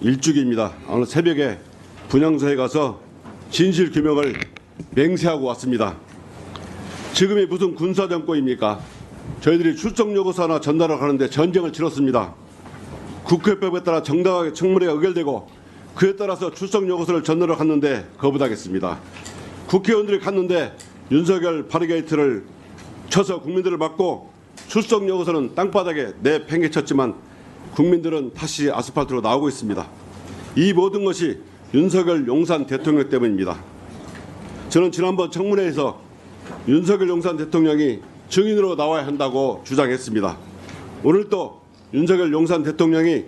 일주기입니다. 오늘 새벽에 분향소에 가서 진실 규명을 맹세하고 왔습니다. 지금이 무슨 군사정권입니까? 저희들이 출석 요구서 하나 전달을 하는데 전쟁을 치렀습니다. 국회법에 따라 정당하게 청문회가 의결되고 그에 따라서 출석 요구서를 전달을 갔는데 거부당했습니다. 국회의원들이 갔는데 윤석열 바리게이트를 쳐서 국민들을 막고 출석 요구서는 땅바닥에 내팽개쳤지만 국민들은 다시 아스팔트로 나오고 있습니다. 이 모든 것이 윤석열 용산 대통령 때문입니다. 저는 지난번 청문회에서 윤석열 용산 대통령이 증인으로 나와야 한다고 주장했습니다. 오늘 또 윤석열 용산 대통령이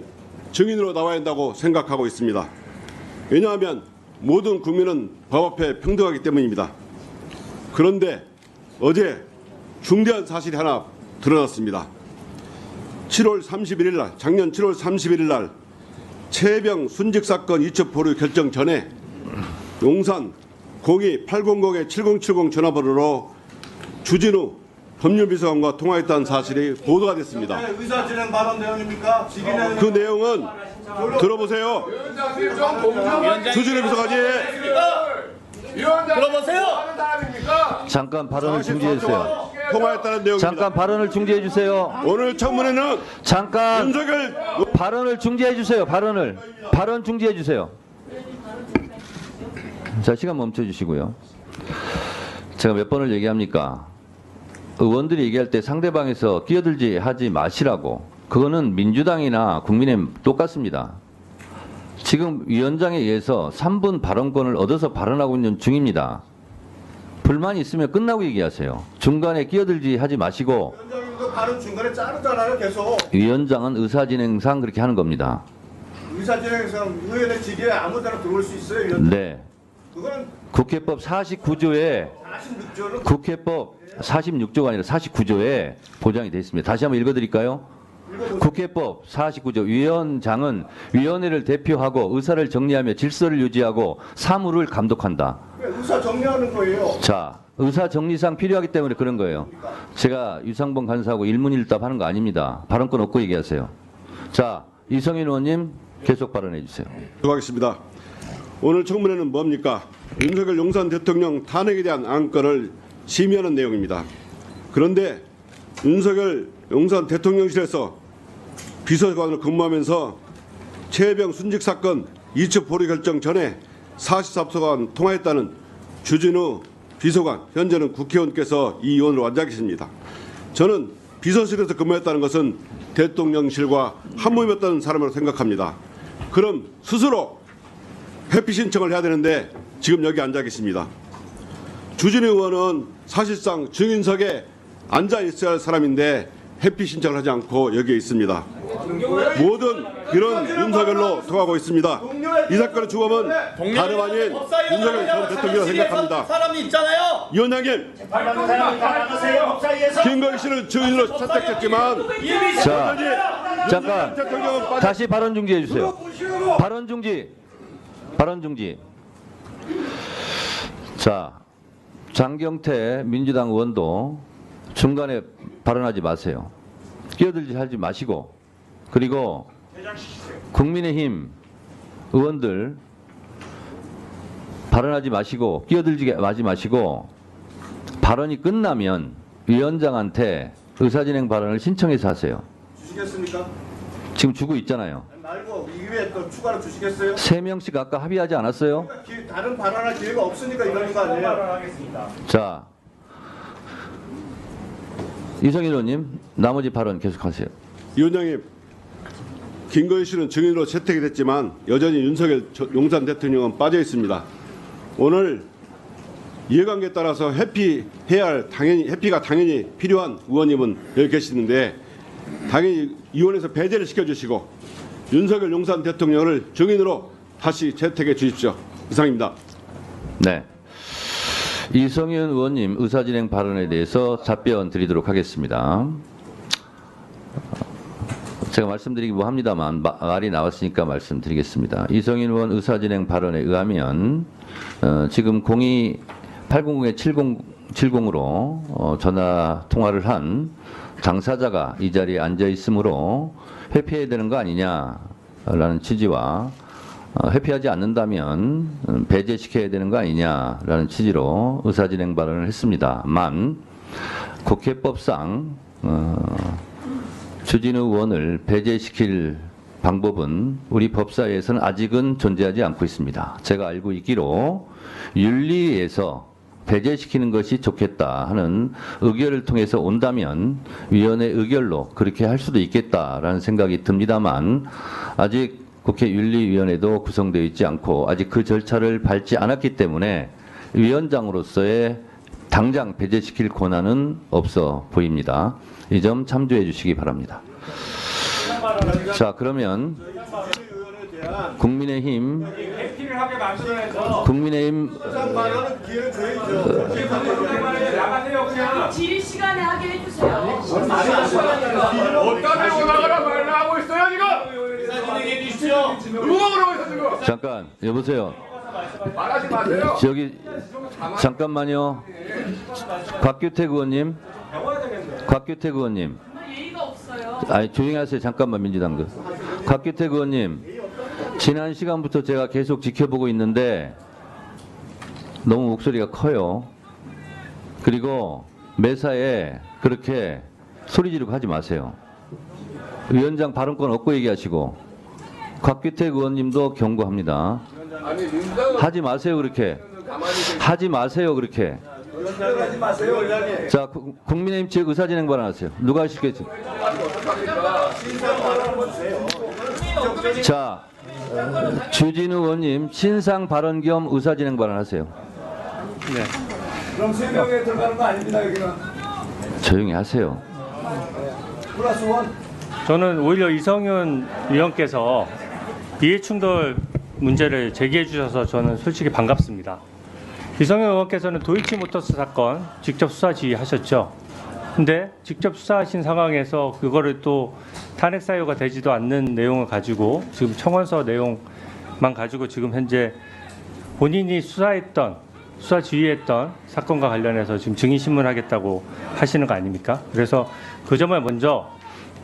증인으로 나와야 한다고 생각하고 있습니다. 왜냐하면 모든 국민은 법 앞에 평등하기 때문입니다. 그런데 어제 중대한 사실이 하나 드러났습니다. 7월 31일 날, 작년 7월 31일 날 최혜병 순직 사건 이첩 보류 결정 전에 용산 02-800-7070 전화번호로 주진우 법률비서관과 통화했다는 사실이 보도가 됐습니다. 의사진행 발언 내용입니까? 그 내용은 들어보세요. 주진우 비서관이 들어보세요. 잠깐 발언을 중지해 주세요. 통화했다는 내용입니다. 잠깐 발언을 중지해 주세요. 오늘 청문회는 잠깐 윤석열 발언을 중지해 주세요. 발언 중지해 주세요. 자, 시간 멈춰 주시고요. 제가 몇 번을 얘기합니까? 의원들이 얘기할 때 상대방에서 끼어들지 하지 마시라고. 그거는 민주당이나 국민의힘 똑같습니다. 지금 위원장에 의해서 3분 발언권을 얻어서 발언하고 있는 중입니다. 불만이 있으면 끝나고 얘기하세요. 중간에 끼어들지 하지 마시고. 위원장님도 발언 중간에 자르잖아요, 계속. 위원장은 의사진행상 그렇게 하는 겁니다. 의사진행상 의원의 직위에 아무 데나 들어올 수 있어요, 위원장. 네. 그거는 국회법 49조에 46조는 국회법 46조가 아니라 49조에 보장이 되어 있습니다. 다시 한번 읽어드릴까요? 국회법 49조 위원장은 위원회를 대표하고 의사를 정리하며 질서를 유지하고 사무를 감독한다. 의사 정리하는 거예요. 자, 의사 정리상 필요하기 때문에 그런 거예요. 제가 유상범 간사하고 일문일답 하는 거 아닙니다. 발언권 없고 얘기하세요. 자, 이성인 의원님 계속 발언해 주세요. 수고하겠습니다. 오늘 청문회는 뭡니까? 윤석열 용산 대통령 탄핵에 대한 안건을 심의하는 내용입니다. 그런데 윤석열 용산 대통령실에서 비서관으로 근무하면서 최혜병 순직 사건 이첩 보류 결정 전에 44소간 통화했다는 주진우 비서관, 현재는 국회의원께서 이 의원으로 앉아 계십니다. 저는 비서실에서 근무했다는 것은 대통령실과 한몸이었다는 사람으로 생각합니다. 그럼 스스로 회피 신청을 해야 되는데 지금 여기 앉아 계십니다. 주진우 의원은 사실상 증인석에 앉아 있어야 할 사람인데 회피 신청을 하지 않고 여기에 있습니다. 모든 이런 윤석열로 통하고 있습니다. 이 사건의 주범은 다름 아닌 윤석열 전 대통령이라고 생각합니다. 사람이 있잖아요. 위원장님, 김건희 씨는 증인으로 채택됐지만 자, 잠깐 다시 발언 중지해 주세요. 발언 중지. 자, 장경태 민주당 의원도 중간에 발언하지 마세요. 끼어들지 하지 마시고, 그리고 국민의힘 의원들 발언하지 마시고 끼어들지 하지 마시고, 발언이 끝나면 위원장한테 의사진행 발언을 신청해서 하세요. 주시겠습니까? 지금 주고 있잖아요. 말고 이후에 또 추가로 주시겠어요? 3명씩 아까 합의하지 않았어요? 다른 발언할 기회가 없으니까 이러는 거 아니에요? 자, 이성일 의원님 나머지 발언 계속하세요. 위원장님, 김건희 씨는 증인으로 채택이 됐지만 여전히 윤석열 용산 대통령은 빠져 있습니다. 오늘 이해관계에 따라서 회피가 당연히 필요한 의원님은 여기 계시는데 당연히 의원에서 배제를 시켜주시고 윤석열 용산 대통령을 증인으로 다시 채택해 주십시오. 이상입니다. 네. 이성윤 의원님 의사진행 발언에 대해서 답변 드리도록 하겠습니다. 제가 말씀드리기 뭐합니다만 말이 나왔으니까 말씀드리겠습니다. 이성윤 의원 의사진행 발언에 의하면 지금 02-800-7070으로 전화 통화를 한 당사자가 이 자리에 앉아 있으므로 회피해야 되는 거 아니냐, 아니냐라는 취지와 회피하지 않는다면 배제시켜야 되는 거 아니냐라는 취지로 의사진행 발언을 했습니다만 국회법상 주진우 의원을 배제시킬 방법은 우리 법사위에서는 아직은 존재하지 않고 있습니다. 제가 알고 있기로 윤리위에서 배제시키는 것이 좋겠다 하는 의결을 통해서 온다면 위원회 의결로 그렇게 할 수도 있겠다라는 생각이 듭니다만 아직 국회 윤리위원회도 구성되어 있지 않고 아직 그 절차를 밟지 않았기 때문에 위원장으로서의 당장 배제시킬 권한은 없어 보입니다. 이 점 참조해 주시기 바랍니다. 자, 그러면 국민의힘 발언은 기회를 줘야죠. 질의 시간에 하게 해주세요. 어떤 오나가라 말을 하고 있어요 지금? 진행해 주십시오. 누가 그러고 있어 지금? 잠깐 여보세요. 말하지 마세요. 저기 잠깐만요. 곽규택 의원님. 곽규택 의원님. 정말 예의가 없어요. 아니 조용히 하세요. 잠깐만 민주당들. 곽규택 의원님. 지난 시간부터 제가 계속 지켜보고 있는데 너무 목소리가 커요. 그리고 매사에 그렇게 소리 지르고 하지 마세요. 위원장 발언권 얻고 얘기하시고 곽규택 의원님도 경고합니다. 아니 민주당은 하지 마세요 그렇게. 가만히 계세요. 하지 마세요 그렇게. 하지 마세요, 의장님. 자 국민의힘 측 의사진행 발언하세요. 누가 하시겠죠? 자 주진우 의원님 신상 발언 겸 의사진행 발언하세요. 그럼 3명에 들어가는 거 아닙니다, 여기는. 조용히 하세요. 플러스 원. 저는 오히려 이성윤 의원께서 이해충돌 문제를 제기해 주셔서 저는 솔직히 반갑습니다. 이성윤 의원께서는 도이치모터스 사건 직접 수사 지휘하셨죠. 근데 직접 수사하신 상황에서 그거를 또 탄핵 사유가 되지도 않는 내용을 가지고 지금 청원서 내용만 가지고 지금 현재 본인이 수사 지휘했던 사건과 관련해서 지금 증인신문하겠다고 하시는 거 아닙니까? 그래서 그 점을 먼저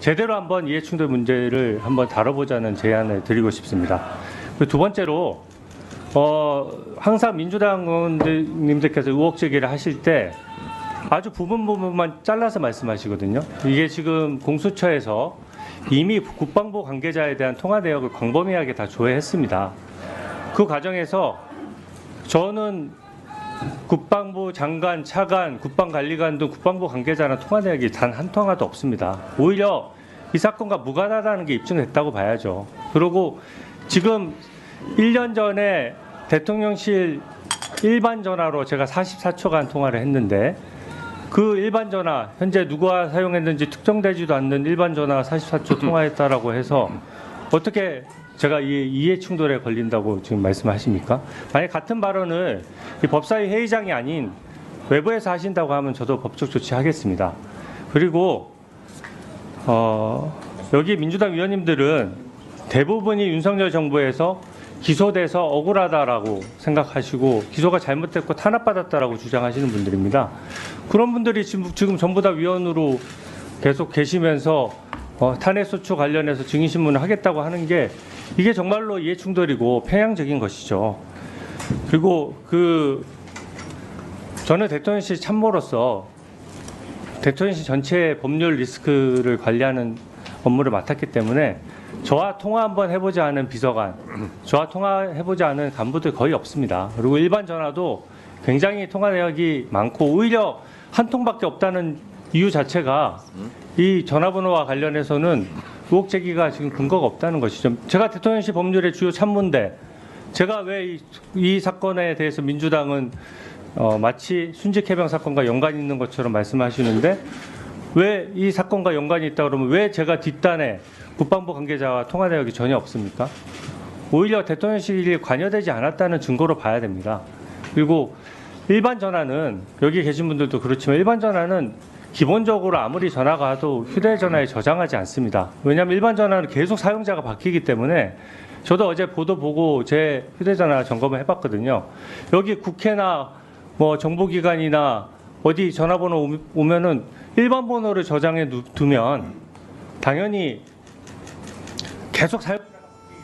제대로 한번 이해충돌 문제를 한번 다뤄보자는 제안을 드리고 싶습니다. 그리고 두 번째로 항상 민주당 의원님들께서 의혹 제기를 하실 때 아주 부분만 잘라서 말씀하시거든요. 이게 지금 공수처에서 이미 국방부 관계자에 대한 통화 내역을 광범위하게 다 조회했습니다. 그 과정에서 저는 국방부 장관, 차관, 국방관리관 등 국방부 관계자랑 통화 내역이 단 한 통화도 없습니다. 오히려 이 사건과 무관하다는 게 입증됐다고 봐야죠. 그리고 지금 1년 전에 대통령실 일반 전화로 제가 44초간 통화를 했는데 그 일반 전화, 현재 누가 사용했는지 특정되지도 않는 일반 전화 44초 통화했다라고 해서 어떻게 제가 이 이해 충돌에 걸린다고 지금 말씀하십니까? 만약 같은 발언을 이 법사위 회의장이 아닌 외부에서 하신다고 하면 저도 법적 조치하겠습니다. 그리고 여기 민주당 위원님들은 대부분이 윤석열 정부에서 기소돼서 억울하다라고 생각하시고 기소가 잘못됐고 탄압받았다라고 주장하시는 분들입니다. 그런 분들이 지금 전부 다 위원으로 계속 계시면서 탄핵소추 관련해서 증인신문을 하겠다고 하는 게 이게 정말로 이해충돌이고 편향적인 것이죠. 그리고 저는 대통령실 참모로서 대통령실 전체 법률 리스크를 관리하는 업무를 맡았기 때문에 저와 통화 한번 해보지 않은 비서관, 저와 통화해보지 않은 간부들 거의 없습니다. 그리고 일반 전화도 굉장히 통화 내역이 많고 오히려 한 통밖에 없다는 이유 자체가 이 전화번호와 관련해서는 의혹 제기가 지금 근거가 없다는 것이죠. 제가 대통령실 법률의 주요 참모인데 제가 왜 이 사건에 대해서 민주당은 마치 순직해병 사건과 연관이 있는 것처럼 말씀하시는데 왜 이 사건과 연관이 있다 그러면 왜 제가 뒷단에 국방부 관계자와 통화 내역이 전혀 없습니까? 오히려 대통령실이 관여되지 않았다는 증거로 봐야 됩니다. 그리고 일반 전화는 여기 계신 분들도 그렇지만 일반 전화는 기본적으로 아무리 전화가 와도 휴대전화에 저장하지 않습니다. 왜냐하면 일반 전화는 계속 사용자가 바뀌기 때문에 저도 어제 보도 보고 제 휴대전화 점검을 해봤거든요. 여기 국회나 뭐 정보기관이나 어디 전화번호 오면은 일반 번호를 저장해 두면 당연히 계속 사용자가 바뀌기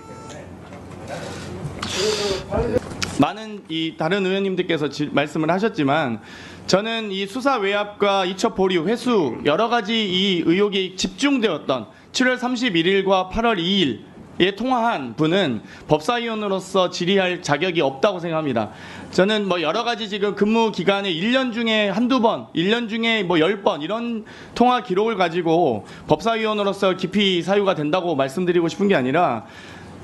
많은 이 다른 의원님들께서 말씀을 하셨지만 저는 이 수사 외압과 이첩 보류, 회수 여러 가지 이 의혹이 집중되었던 7월 31일과 8월 2일에 통화한 분은 법사위원으로서 질의할 자격이 없다고 생각합니다. 저는 뭐 여러 가지 지금 근무 기간에 1년 중에 한두 번, 1년 중에 뭐 10번 이런 통화 기록을 가지고 법사위원으로서 깊이 사유가 된다고 말씀드리고 싶은 게 아니라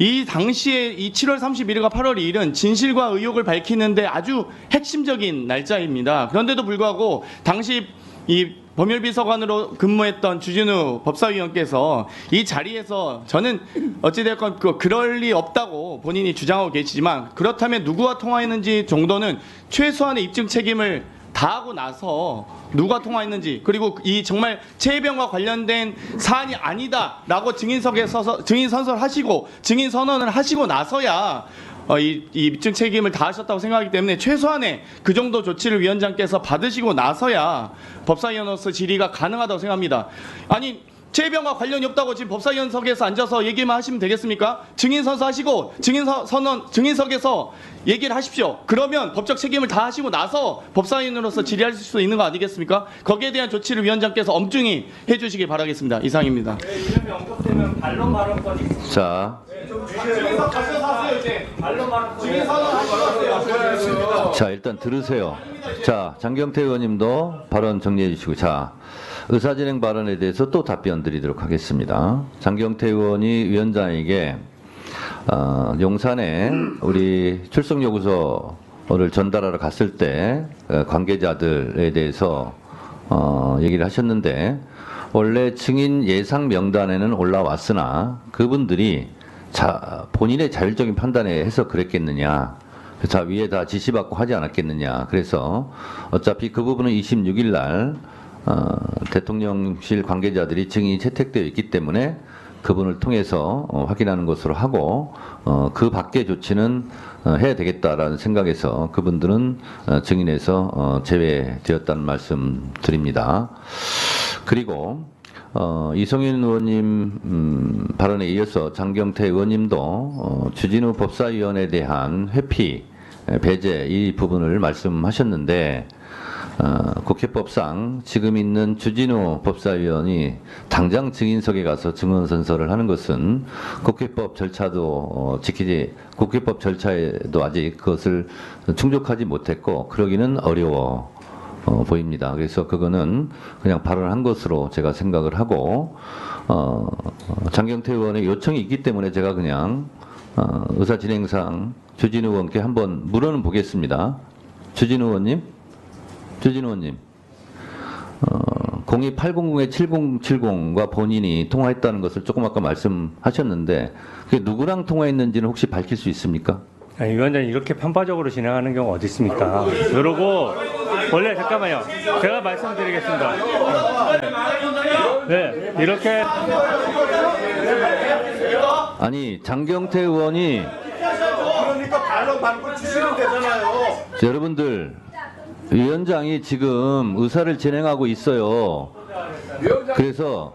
이 당시에 이 7월 31일과 8월 2일은 진실과 의혹을 밝히는데 아주 핵심적인 날짜입니다. 그런데도 불구하고 당시 이 법률비서관으로 근무했던 주진우 법사위원께서 이 자리에서 저는 어찌됐건 그럴 리 없다고 본인이 주장하고 계시지만 그렇다면 누구와 통화했는지 정도는 최소한의 입증 책임을 다하고 나서 누가 통화했는지 그리고 이 정말 최혜병과 관련된 사안이 아니다라고 증인 선서하시고 증인 선언을 하시고 나서야 이 입증 책임을 다하셨다고 생각하기 때문에 최소한의 그 정도 조치를 위원장께서 받으시고 나서야 법사위원으로서 질의가 가능하다고 생각합니다. 아니 최혜병과 관련이 없다고 지금 법사위원석에서 앉아서 얘기만 하시면 되겠습니까? 증인 선서하시고 증인석에서 얘기를 하십시오. 그러면 법적 책임을 다 하시고 나서 법사위원으로서 질의할 수 있는 거 아니겠습니까? 거기에 대한 조치를 위원장께서 엄중히 해주시길 바라겠습니다. 이상입니다. 이름이 언급되면 반론 발언권이 자, 증인석 가셔서 하세요 이제. 증인 선언하시고 자 일단 들으세요. 자, 장경태 의원님도 발언 정리해 주시고, 자, 의사진행 발언에 대해서 또 답변 드리도록 하겠습니다. 장경태 의원이 위원장에게 용산에 우리 출석 요구서를 전달하러 갔을 때 관계자들에 대해서 얘기를 하셨는데, 원래 증인 예상 명단에는 올라왔으나 그분들이 본인의 자율적인 판단에 해서 그랬겠느냐, 자 위에 다 지시받고 하지 않았겠느냐. 그래서 어차피 그 부분은 26일 날 대통령실 관계자들이 증인이 채택되어 있기 때문에 그분을 통해서 확인하는 것으로 하고 그 밖의 조치는 해야 되겠다라는 생각에서 그분들은 증인에서 제외되었다는 말씀 드립니다. 그리고 이성윤 의원님 발언에 이어서 장경태 의원님도 주진우 법사위원에 대한 회피, 배제 이 부분을 말씀하셨는데, 국회법상 지금 있는 주진우 법사위원이 당장 증인석에 가서 증언 선서를 하는 것은 국회법 절차도 국회법 절차에도 아직 그것을 충족하지 못했고 그러기는 어려워 보입니다. 그래서 그거는 그냥 발언한 것으로 제가 생각을 하고, 장경태 의원의 요청이 있기 때문에 제가 그냥 의사 진행상 주진우 의원께 한번 물어는 보겠습니다. 주진우 의원님, 02800에 7070과 본인이 통화했다는 것을 조금 아까 말씀하셨는데, 그게 누구랑 통화했는지는 혹시 밝힐 수 있습니까? 아니, 위원장님 이렇게 편파적으로 진행하는 경우가 어디 있습니까? 그러고 원래 잠깐만요. 제가 말씀드리겠습니다. 네, 이렇게 아니 장경태 의원이 그러니까 반론 받고 주시면 되잖아요. 여러분들 위원장이 지금 의사를 진행하고 있어요. 그래서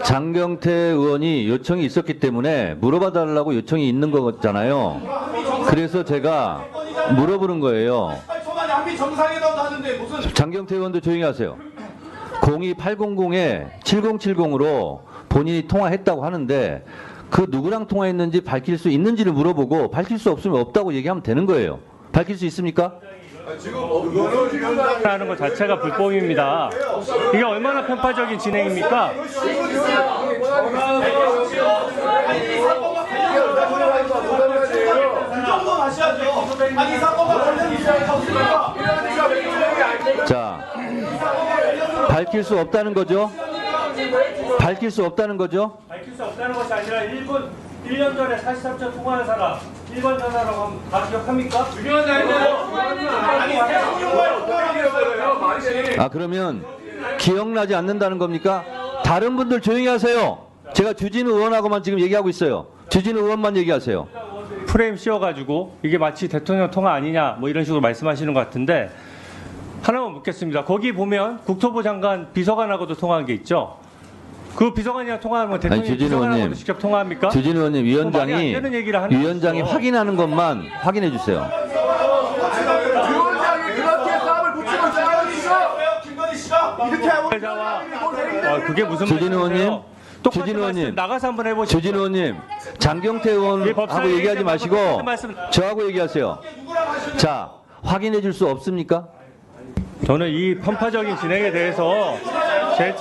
장경태 의원이 요청이 있었기 때문에 물어봐 달라고 요청이 있는 거잖아요. 그래서 제가 물어보는 거예요. 장경태 의원도 조용히 하세요. 02800에 7070으로 본인이 통화했다고 하는데 그 누구랑 통화했는지 밝힐 수 있는지를 물어보고 밝힐 수 없으면 없다고 얘기하면 되는 거예요. 밝힐 수 있습니까? 하는 것 자체가 불법입니다. 이게 얼마나 편파적인 진행입니까? 자, 밝힐 수 없다는 거죠? 밝힐 수 없다는 거죠? 밝힐 수 없다는 것이 아니라 1년 전에 43초 통화한 사람 1번 전화라고 하면 다 기억합니까? 아, 그러면 기억나지 않는다는 겁니까? 다른 분들 조용히 하세요. 제가 주진우 의원하고만 지금 얘기하고 있어요. 주진우 의원만 얘기하세요. 프레임 씌워가지고 이게 마치 대통령 통화 아니냐 뭐 이런 식으로 말씀하시는 것 같은데, 하나만 묻겠습니다. 거기 보면 국토부 장관 비서관하고도 통화한 게 있죠. 그 비서관이랑 통화하면 대통령이 주진우 비서관하고도 의원님. 직접 통화합니까? 주진우 의원님, 말이 안 되는 얘기를 하는 위원장이 거죠. 확인하는 것만 확인해 주세요. 위원장이 그렇게 싸움을 붙이고 있잖아요 지금. 김건희 씨가 이렇게 하고 회자와 그게 무슨 주진우 말씀이세요? 의원님, 똑같은 주진우 말씀 의원님. 나가서 한번 해보시죠. 주진우 의원님, 장경태 예, 의원하고 법사위 얘기하지 얘기하지 마시고 말고 말씀- 저하고 얘기하세요. 자, 확인해 줄 수 없습니까? 저는 이 편파적인 진행에 대해서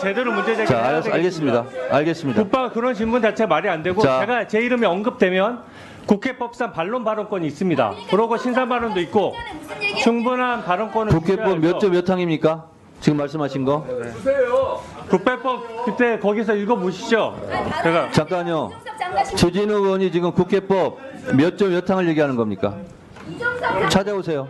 제대로 문제 제기를 자, 해야 되겠습니다. 알겠습니다. 알겠습니다. 국방 그런 질문 자체 말이 안 되고 자. 제가 제 이름이 언급되면 국회법상 반론 발언권이 있습니다. 그러고 신상 발언도 있고 충분한 발언권을 국회법 몇 조 몇 항입니까? 지금 말씀하신 거? 주세요. 국회법 그때 거기서 읽어보시죠. 제가 잠깐요. 주진우 의원이 지금 국회법 몇 조 몇 항을 얘기하는 겁니까? 찾아오세요.